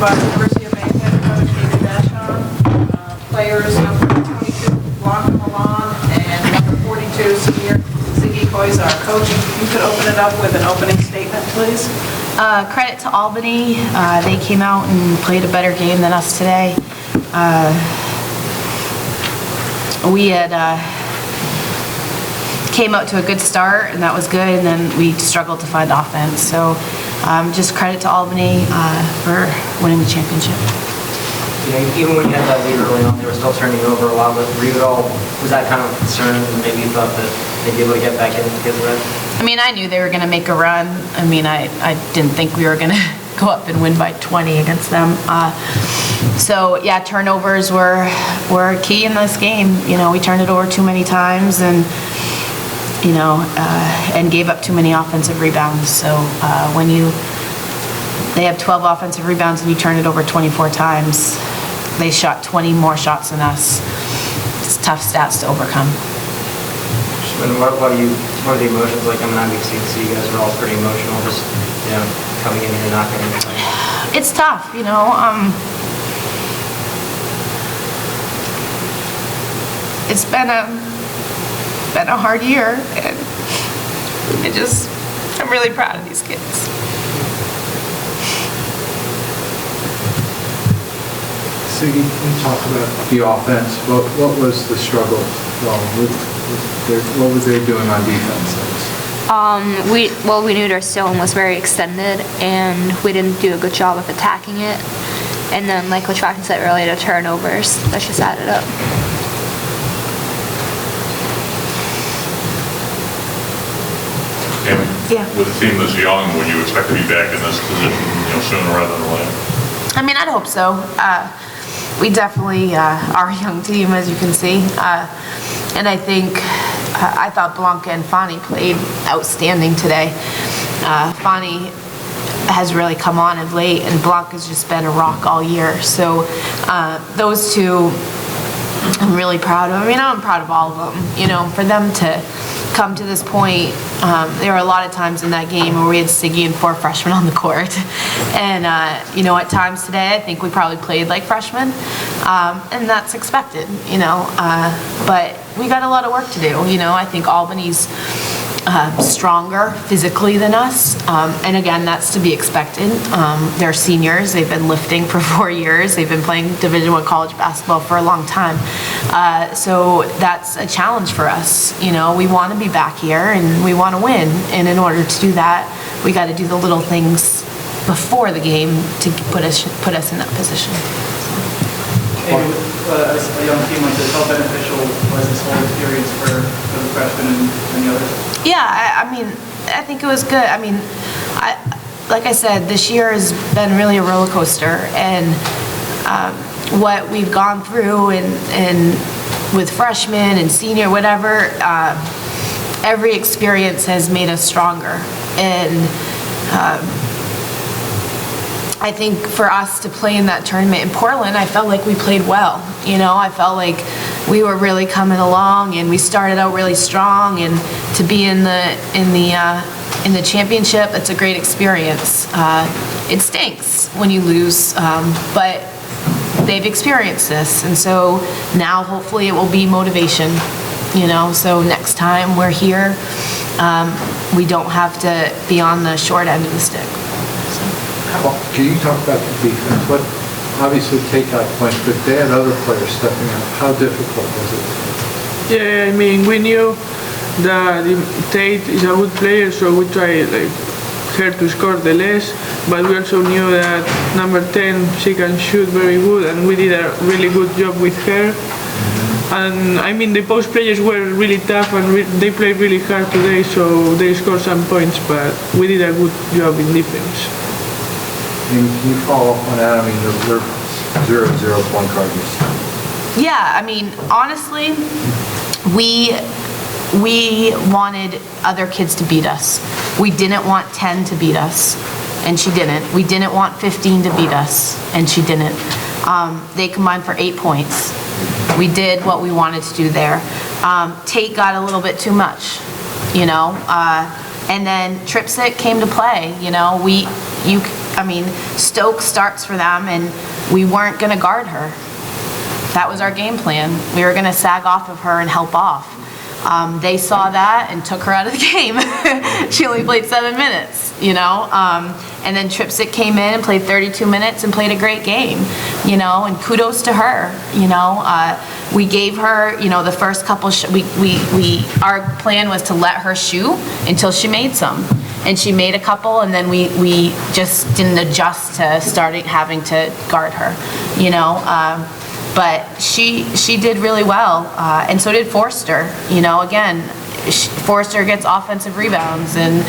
University of Maine head coach David Vachon, players number 22 Blanca Milan and number 42 senior Ziggy Koizar. Coach, if you could open it up with an opening statement, please. Credit to Albany. They came out and played a better game than us today. We had came out to a good start, and that was good, and then we struggled to find offense. So just credit to Albany for winning the championship. Yeah, even when you had that lead early on, they were still turning over a lot. Were you at all, was that kind of a concern? Maybe you thought that they'd be able to get back in because of that? I mean, I knew they were going to make a run. I mean, I didn't think we were going to go up and win by 20 against them. So yeah, turnovers were key in this game. You know, we turned it over too many times, and and gave up too many offensive rebounds. So when they have 12 offensive rebounds and you turn it over 24 times, they shot 20 more shots than us. It's tough stats to overcome. And what are the emotions like? I mean, obviously, you guys are all pretty emotional, just coming in here and not getting it. It's tough, It's been a hard year, and I'm really proud of these kids. Siggy, can you talk about the offense? What was the struggle? What were they doing on defense? We knew their zone was very extended, and we didn't do a good job of attacking it. And then, like Coach Watson said earlier, the turnovers, that just added up. Yeah. With a team this young, would you expect to be back in this position, sooner rather than later? I mean, I'd hope so. We definitely are a young team, as you can see. And I think, I thought Blanca and Fani played outstanding today. Fani has really come on of late, and Blanca's just been a rock all year. So those two, I'm really proud of. I mean, I'm proud of all of them. For them to come to this point, there were a lot of times in that game where we had Siggy and 4 freshmen on the court. And, at times today, I think we probably played like freshmen. And that's expected, but we got a lot of work to do. I think Albany's stronger physically than us. And again, that's to be expected. They're seniors. They've been lifting for 4 years. They've been playing Division I college basketball for a long time. So that's a challenge for us. We want to be back here and we want to win. And in order to do that, we got to do the little things before the game to put us in that position. As a young team like this, how beneficial was this whole experience for the freshmen and the others? Yeah, I think it was good. Like I said, this year has been really a roller coaster, and what we've gone through and with freshmen and senior, whatever, every experience has made us stronger. And I think for us to play in that tournament in Portland, I felt like we played well. I felt like we were really coming along, and we started out really strong. And to be in the championship, it's a great experience. It stinks when you lose, but they've experienced this, and so now hopefully it will be motivation. So next time we're here, we don't have to be on the short end of the stick. Can you talk about the defense? Obviously takeout points, but they had other players stepping up. How difficult was it? Yeah, we knew that Tate is a good player, so we tried her to score the less, but we also knew that number 10, she can shoot very good, and we did a really good job with her. And the post players were really tough, and they played really hard today, so they scored some points, but we did a good job in defense. Can you follow up on that? We're 0-0 point Cardinals. Yeah, honestly, we wanted other kids to beat us. We didn't want 10 to beat us, and she didn't. We didn't want 15 to beat us, and she didn't. They combined for 8 points. We did what we wanted to do there. Tate got a little bit too much, and then Tripsick came to play. I mean, Stokes starts for them, and we weren't going to guard her. That was our game plan. We were going to sag off of her and help off. They saw that and took her out of the game. She only played 7 minutes, you know? And then Tripsick came in and played 32 minutes and played a great game, you know? And kudos to her, you know? We gave her, you know, the first couple, our plan was to let her shoot until she made some. And she made a couple, and then we just didn't adjust to starting having to guard her, you know? But she did really well, and so did Forster. You know, again, Forster gets offensive rebounds and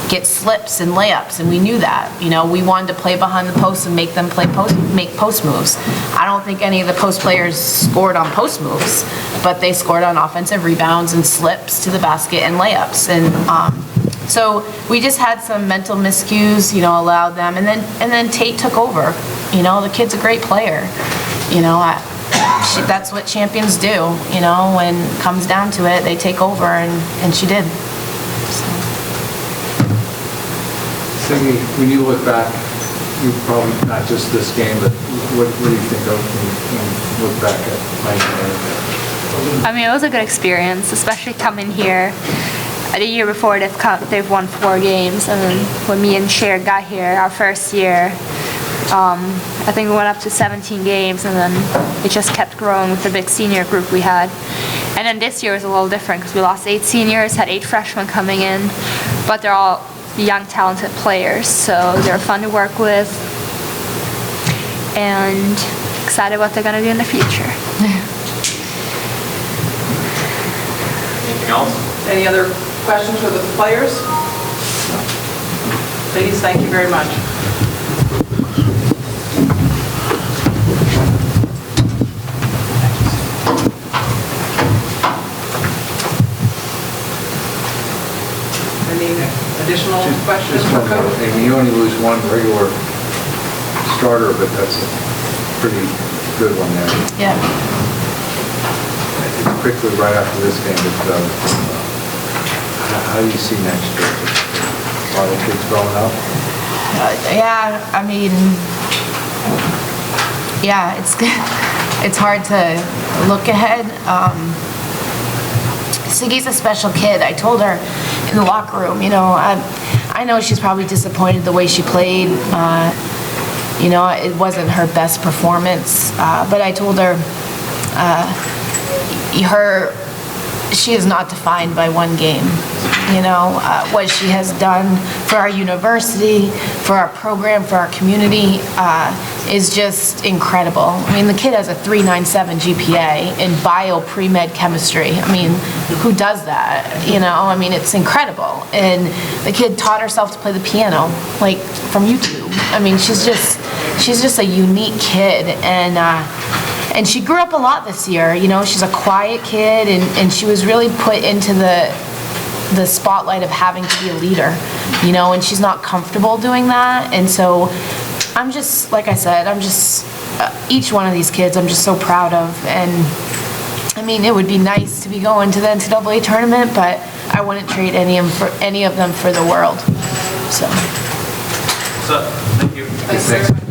gets slips and layups, and we knew that. You know, we wanted to play behind the post and make them make post moves. I don't think any of the post players scored on post moves, but they scored on offensive rebounds and slips to the basket and layups. And so we just had some mental miscues, you know, allowed them, and then Tate took over. You know, the kid's a great player. You know, that's what champions do. You know, when it comes down to it, they take over, and she did. Siggy, when you look back, you probably, not just this game, but what do you think of when you look back at Mike and I mean, it was a good experience, especially coming here. The year before, they've won 4 games, and then when me and Cher got here, our first year, I think we went up to 17 games, and then it just kept growing with the big senior group we had. And then this year was a little different because we lost 8 seniors, had 8 freshmen coming in, but they're all young, talented players, so they're fun to work with, and excited what they're going to do in the future. Anything else? Any other questions for the players? Ladies, thank you very much. Any additional questions Just for one more. Coach? I mean, you only lose one regular starter, but that's a pretty good one there. Yeah. It's quickly right after this game, but how do you see next year? A lot of kids growing up? Yeah, I mean, yeah, it's hard to look ahead. Siggy's a special kid. I told her in the locker room, you know, I know she's probably disappointed the way she played. You know, it wasn't her best performance, but I told her, she is not defined by one game. You know, what she has done for our university, for our program, for our community, is just incredible. I mean, the kid has a 3.97 GPA in bio pre-med chemistry. I mean, who does that? You know, I mean, it's incredible. And the kid taught herself to play the piano, like, from YouTube. I mean, she's just a unique kid, and she grew up a lot this year. You know, she's a quiet kid, and she was really put into the spotlight of having to be a leader, you know, and she's not comfortable doing that. And so I'm just, like I said, each one of these kids I'm just so proud of. And I mean, it would be nice to be going to the NCAA tournament, but I wouldn't trade any of them for the world. So. Thank you. Thanks, sir.